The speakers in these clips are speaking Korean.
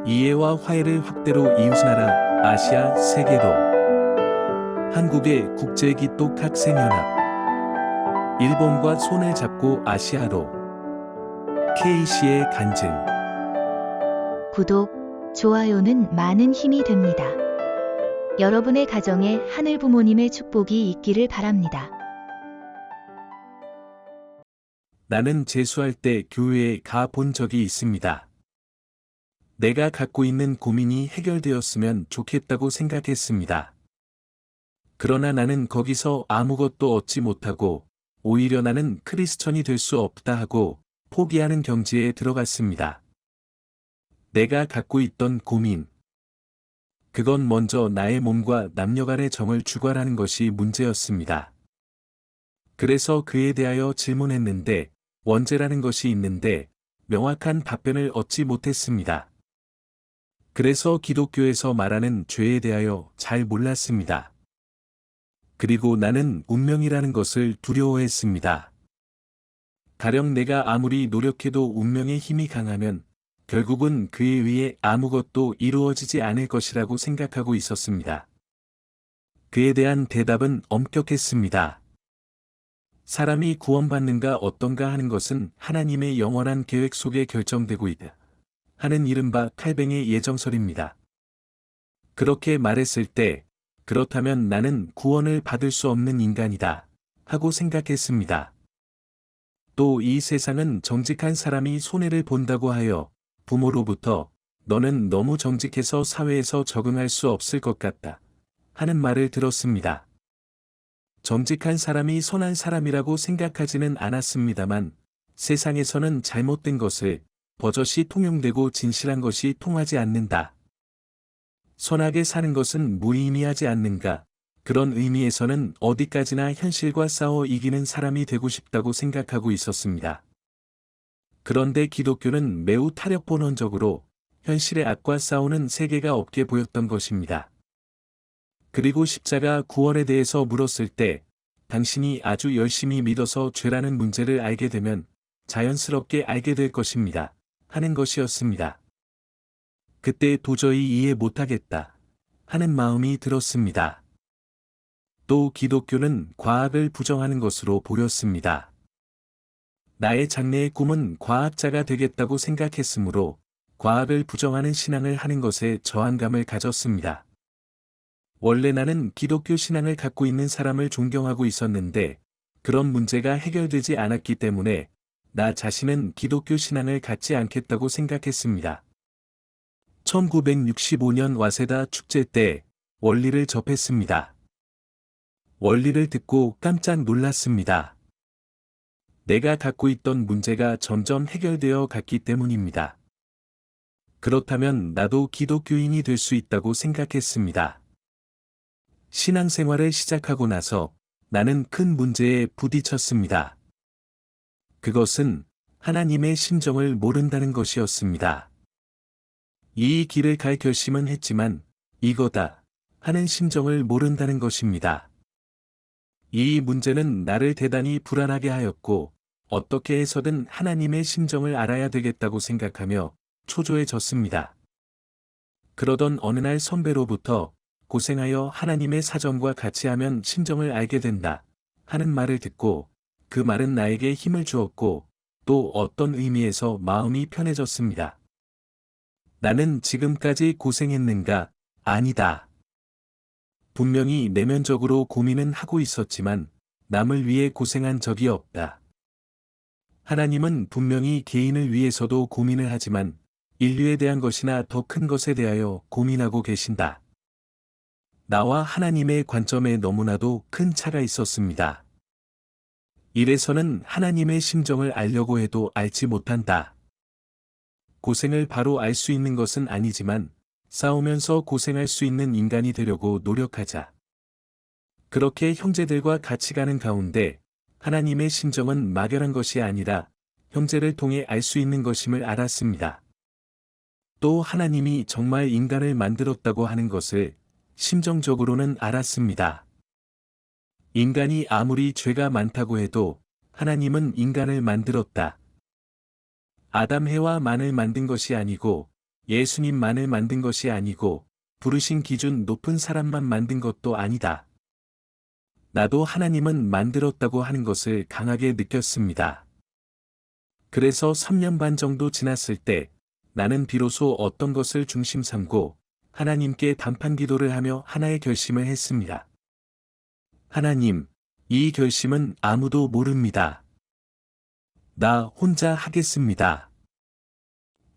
이해와 화해를 확대로 이웃나라, 아시아, 세계로. 한국의 국제기독학생연합. 일본과 손을 잡고 아시아로. K씨의 간증. 구독, 좋아요는 많은 힘이 됩니다. 여러분의 가정에 하늘 부모님의 축복이 있기를 바랍니다. 나는 재수할 때 교회에 가 본 적이 있습니다. 내가 갖고 있는 고민이 해결되었으면 좋겠다고 생각했습니다. 그러나 나는 거기서 아무것도 얻지 못하고 오히려 나는 크리스천이 될 수 없다 하고 포기하는 경지에 들어갔습니다. 내가 갖고 있던 고민. 그건 먼저 나의 몸과 남녀 간의 정을 주관하는 것이 문제였습니다. 그래서 그에 대하여 질문했는데 원죄라는 것이 있는데 명확한 답변을 얻지 못했습니다. 그래서 기독교에서 말하는 죄에 대하여 잘 몰랐습니다. 그리고 나는 운명이라는 것을 두려워했습니다. 가령 내가 아무리 노력해도 운명의 힘이 강하면 결국은 그에 의해 아무것도 이루어지지 않을 것이라고 생각하고 있었습니다. 그에 대한 대답은 엄격했습니다. 사람이 구원받는가 어떤가 하는 것은 하나님의 영원한 계획 속에 결정되고 있다 하는 이른바 칼뱅의 예정설입니다. 그렇게 말했을 때 그렇다면 나는 구원을 받을 수 없는 인간이다 하고 생각했습니다. 또 이 세상은 정직한 사람이 손해를 본다고 하여 부모로부터 너는 너무 정직해서 사회에서 적응할 수 없을 것 같다 하는 말을 들었습니다. 정직한 사람이 선한 사람이라고 생각하지는 않았습니다만 세상에서는 잘못된 것을 버젓이 통용되고 진실한 것이 통하지 않는다. 선하게 사는 것은 무의미하지 않는가? 그런 의미에서는 어디까지나 현실과 싸워 이기는 사람이 되고 싶다고 생각하고 있었습니다. 그런데 기독교는 매우 타력본원적으로 현실의 악과 싸우는 세계가 없게 보였던 것입니다. 그리고 십자가 구원에 대해서 물었을 때 당신이 아주 열심히 믿어서 죄라는 문제를 알게 되면 자연스럽게 알게 될 것입니다. 하는 것이었습니다. 그때 도저히 이해 못하겠다 하는 마음이 들었습니다. 또 기독교는 과학을 부정하는 것으로 보였습니다. 나의 장래의 꿈은 과학자가 되겠다고 생각했으므로 과학을 부정하는 신앙을 하는 것에 저항감을 가졌습니다. 원래 나는 기독교 신앙을 갖고 있는 사람을 존경하고 있었는데 그런 문제가 해결되지 않았기 때문에 나 자신은 기독교 신앙을 갖지 않겠다고 생각했습니다. 1965년 와세다 축제 때 원리를 접했습니다. 원리를 듣고 깜짝 놀랐습니다. 내가 갖고 있던 문제가 점점 해결되어 갔기 때문입니다. 그렇다면 나도 기독교인이 될 수 있다고 생각했습니다. 신앙생활을 시작하고 나서 나는 큰 문제에 부딪혔습니다. 그것은 하나님의 심정을 모른다는 것이었습니다. 이 길을 갈 결심은 했지만 이거다 하는 심정을 모른다는 것입니다. 이 문제는 나를 대단히 불안하게 하였고 어떻게 해서든 하나님의 심정을 알아야 되겠다고 생각하며 초조해졌습니다. 그러던 어느 날 선배로부터 고생하여 하나님의 사정과 같이 하면 심정을 알게 된다 하는 말을 듣고 그 말은 나에게 힘을 주었고 또 어떤 의미에서 마음이 편해졌습니다. 나는 지금까지 고생했는가? 아니다. 분명히 내면적으로 고민은 하고 있었지만 남을 위해 고생한 적이 없다. 하나님은 분명히 개인을 위해서도 고민을 하지만 인류에 대한 것이나 더 큰 것에 대하여 고민하고 계신다. 나와 하나님의 관점에 너무나도 큰 차가 있었습니다. 이래서는 하나님의 심정을 알려고 해도 알지 못한다. 고생을 바로 알 수 있는 것은 아니지만 싸우면서 고생할 수 있는 인간이 되려고 노력하자. 그렇게 형제들과 같이 가는 가운데 하나님의 심정은 막연한 것이 아니라 형제를 통해 알 수 있는 것임을 알았습니다. 또 하나님이 정말 인간을 만들었다고 하는 것을 심정적으로는 알았습니다. 인간이 아무리 죄가 많다고 해도 하나님은 인간을 만들었다. 아담 해와 만을 만든 것이 아니고 예수님만을 만든 것이 아니고 부르신 기준 높은 사람만 만든 것도 아니다. 나도 하나님은 만들었다고 하는 것을 강하게 느꼈습니다. 그래서 3년 반 정도 지났을 때 나는 비로소 어떤 것을 중심 삼고 하나님께 단판 기도를 하며 하나의 결심을 했습니다. 하나님, 이 결심은 아무도 모릅니다. 나 혼자 하겠습니다.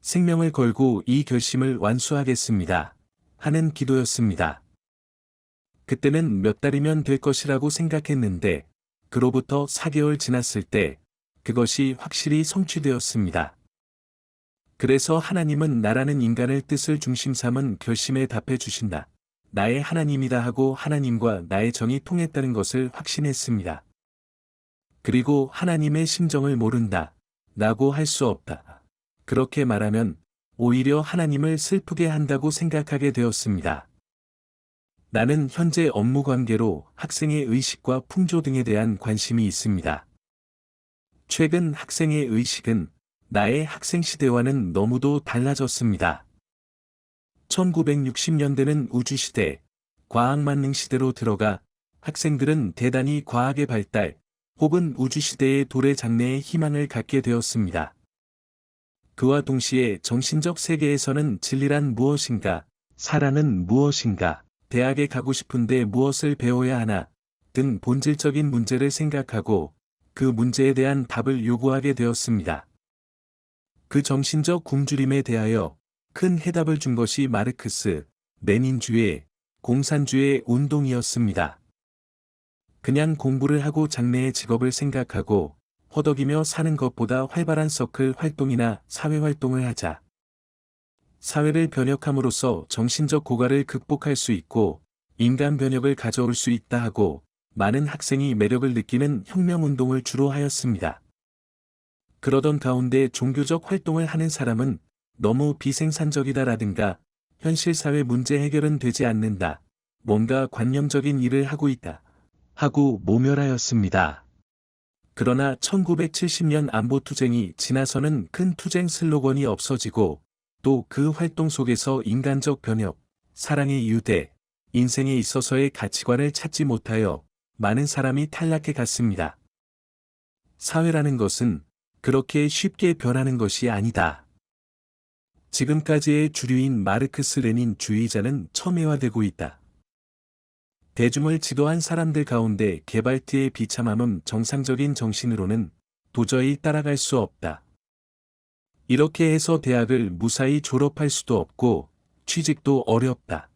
생명을 걸고 이 결심을 완수하겠습니다. 하는 기도였습니다. 그때는 몇 달이면 될 것이라고 생각했는데, 그로부터 4개월 지났을 때, 그것이 확실히 성취되었습니다. 그래서 하나님은 나라는 인간을 뜻을 중심 삼은 결심에 답해 주신다. 나의 하나님이다 하고 하나님과 나의 정이 통했다는 것을 확신했습니다. 그리고 하나님의 심정을 모른다. 라고 할 수 없다. 그렇게 말하면 오히려 하나님을 슬프게 한다고 생각하게 되었습니다. 나는 현재 업무 관계로 학생의 의식과 풍조 등에 대한 관심이 있습니다. 최근 학생의 의식은 나의 학생 시대와는 너무도 달라졌습니다. 1960년대는 우주시대, 과학만능 시대로 들어가 학생들은 대단히 과학의 발달 혹은 우주시대의 도래 장래에 희망을 갖게 되었습니다. 그와 동시에 정신적 세계에서는 진리란 무엇인가, 사랑은 무엇인가, 대학에 가고 싶은데 무엇을 배워야 하나 등 본질적인 문제를 생각하고 그 문제에 대한 답을 요구하게 되었습니다. 그 정신적 굶주림에 대하여 큰 해답을 준 것이 마르크스, 레닌주의, 공산주의 운동이었습니다. 그냥 공부를 하고 장래의 직업을 생각하고 허덕이며 사는 것보다 활발한 서클 활동이나 사회활동을 하자. 사회를 변혁함으로써 정신적 고갈을 극복할 수 있고 인간 변혁을 가져올 수 있다 하고 많은 학생이 매력을 느끼는 혁명운동을 주로 하였습니다. 그러던 가운데 종교적 활동을 하는 사람은 너무 비생산적이다라든가 현실 사회 문제 해결은 되지 않는다. 뭔가 관념적인 일을 하고 있다. 하고 모멸하였습니다. 그러나 1970년 안보투쟁이 지나서는 큰 투쟁 슬로건이 없어지고 또 그 활동 속에서 인간적 변혁, 사랑의 유대, 인생에 있어서의 가치관을 찾지 못하여 많은 사람이 탈락해 갔습니다. 사회라는 것은 그렇게 쉽게 변하는 것이 아니다. 지금까지의 주류인 마르크스 레닌 주의자는 첨예화되고 있다. 대중을 지도한 사람들 가운데 게발트의 비참함은 정상적인 정신으로는 도저히 따라갈 수 없다. 이렇게 해서 대학을 무사히 졸업할 수도 없고 취직도 어렵다.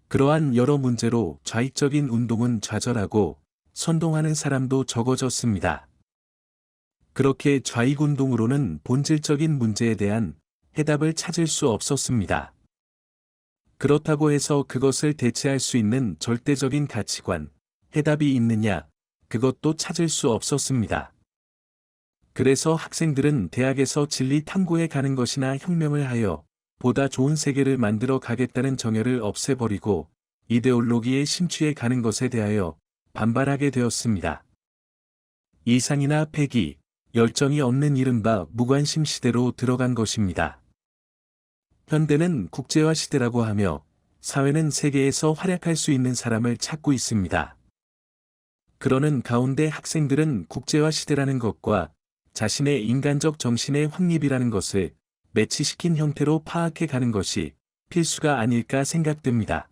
그러한 여러 문제로 좌익적인 운동은 좌절하고 선동하는 사람도 적어졌습니다. 그렇게 좌익운동으로는 본질적인 문제에 대한 해답을 찾을 수 없었습니다. 그렇다고 해서 그것을 대체할 수 있는 절대적인 가치관, 해답이 있느냐, 그것도 찾을 수 없었습니다. 그래서 학생들은 대학에서 진리 탐구에 가는 것이나 혁명을 하여 보다 좋은 세계를 만들어 가겠다는 정열을 없애버리고 이데올로기에 심취해 가는 것에 대하여 반발하게 되었습니다. 이상이나 패기, 열정이 없는 이른바 무관심 시대로 들어간 것입니다. 현대는 국제화 시대라고 하며 사회는 세계에서 활약할 수 있는 사람을 찾고 있습니다. 그러는 가운데 학생들은 국제화 시대라는 것과 자신의 인간적 정신의 확립이라는 것을 매치시킨 형태로 파악해 가는 것이 필수가 아닐까 생각됩니다.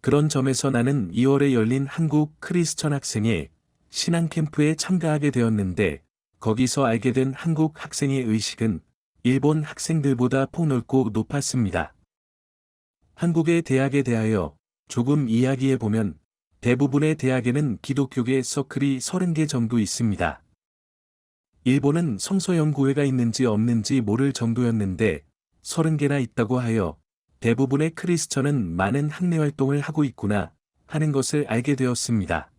그런 점에서 나는 2월에 열린 한국 크리스천 학생의 신앙 캠프에 참가하게 되었는데 거기서 알게 된 한국 학생의 의식은 일본 학생들보다 폭넓고 높았습니다. 한국의 대학에 대하여 조금 이야기해보면 대부분의 대학에는 기독교계 서클이 30개 정도 있습니다. 일본은 성서연구회가 있는지 없는지 모를 정도였는데 30개나 있다고 하여 대부분의 크리스천은 많은 학내활동을 하고 있구나 하는 것을 알게 되었습니다.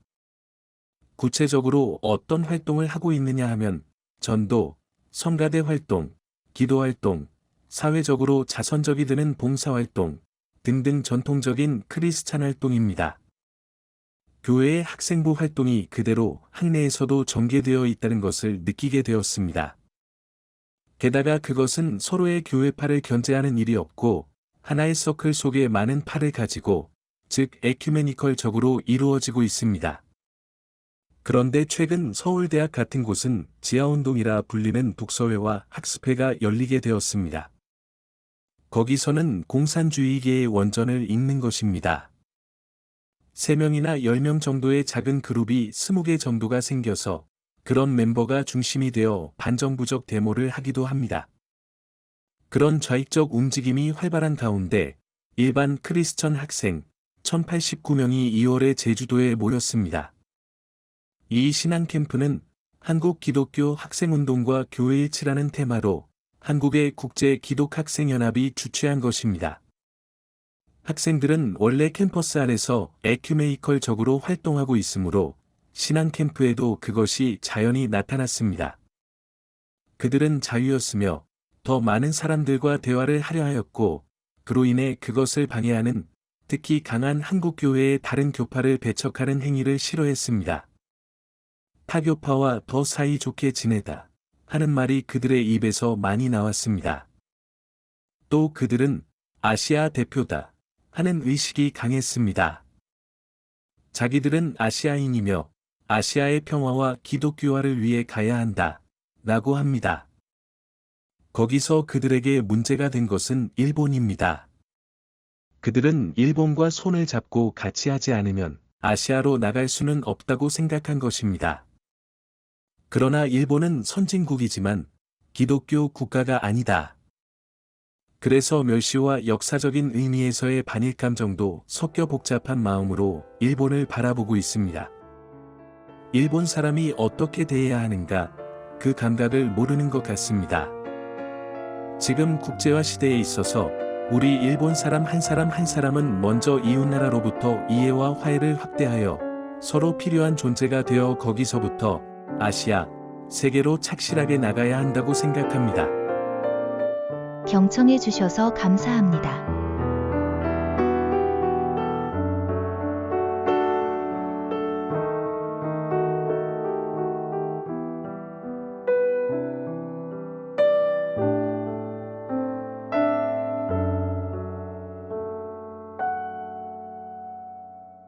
구체적으로 어떤 활동을 하고 있느냐 하면 전도, 성가대 활동, 기도활동, 사회적으로 자선적이 드는 봉사활동 등등 전통적인 크리스찬 활동입니다. 교회의 학생부 활동이 그대로 학내에서도 전개되어 있다는 것을 느끼게 되었습니다. 게다가 그것은 서로의 교회파를 견제하는 일이 없고 하나의 서클 속에 많은 파를 가지고, 즉 에큐메니컬적으로 이루어지고 있습니다. 그런데 최근 서울대학 같은 곳은 지하운동이라 불리는 독서회와 학습회가 열리게 되었습니다. 거기서는 공산주의계의 원전을 읽는 것입니다. 3명이나 10명 정도의 작은 그룹이 20개 정도가 생겨서 그런 멤버가 중심이 되어 반정부적 데모를 하기도 합니다. 그런 좌익적 움직임이 활발한 가운데 일반 크리스천 학생 1089명이 2월에 제주도에 모였습니다. 이 신앙 캠프는 한국 기독교 학생운동과 교회일치라는 테마로 한국의 국제기독학생연합이 주최한 것입니다. 학생들은 원래 캠퍼스 안에서 에큐메니컬적으로 활동하고 있으므로 신앙 캠프에도 그것이 자연히 나타났습니다. 그들은 자유였으며 더 많은 사람들과 대화를 하려 하였고, 그로 인해 그것을 방해하는, 특히 강한 한국교회의 다른 교파를 배척하는 행위를 싫어했습니다. 타교파와 더 사이좋게 지내다 하는 말이 그들의 입에서 많이 나왔습니다. 또 그들은 아시아 대표다 하는 의식이 강했습니다. 자기들은 아시아인이며 아시아의 평화와 기독교화를 위해 가야 한다 라고 합니다. 거기서 그들에게 문제가 된 것은 일본입니다. 그들은 일본과 손을 잡고 같이 하지 않으면 아시아로 나갈 수는 없다고 생각한 것입니다. 그러나 일본은 선진국이지만 기독교 국가가 아니다. 그래서 멸시와 역사적인 의미에서의 반일감 정도 섞여 복잡한 마음으로 일본을 바라보고 있습니다. 일본 사람이 어떻게 대해야 하는가, 그 감각을 모르는 것 같습니다. 지금 국제화 시대에 있어서 우리 일본 사람 한 사람은 먼저 이웃나라로부터 이해와 화해를 확대하여 서로 필요한 존재가 되어 거기서부터 아시아, 세계로 착실하게 나가야 한다고 생각합니다. 경청해 주셔서 감사합니다.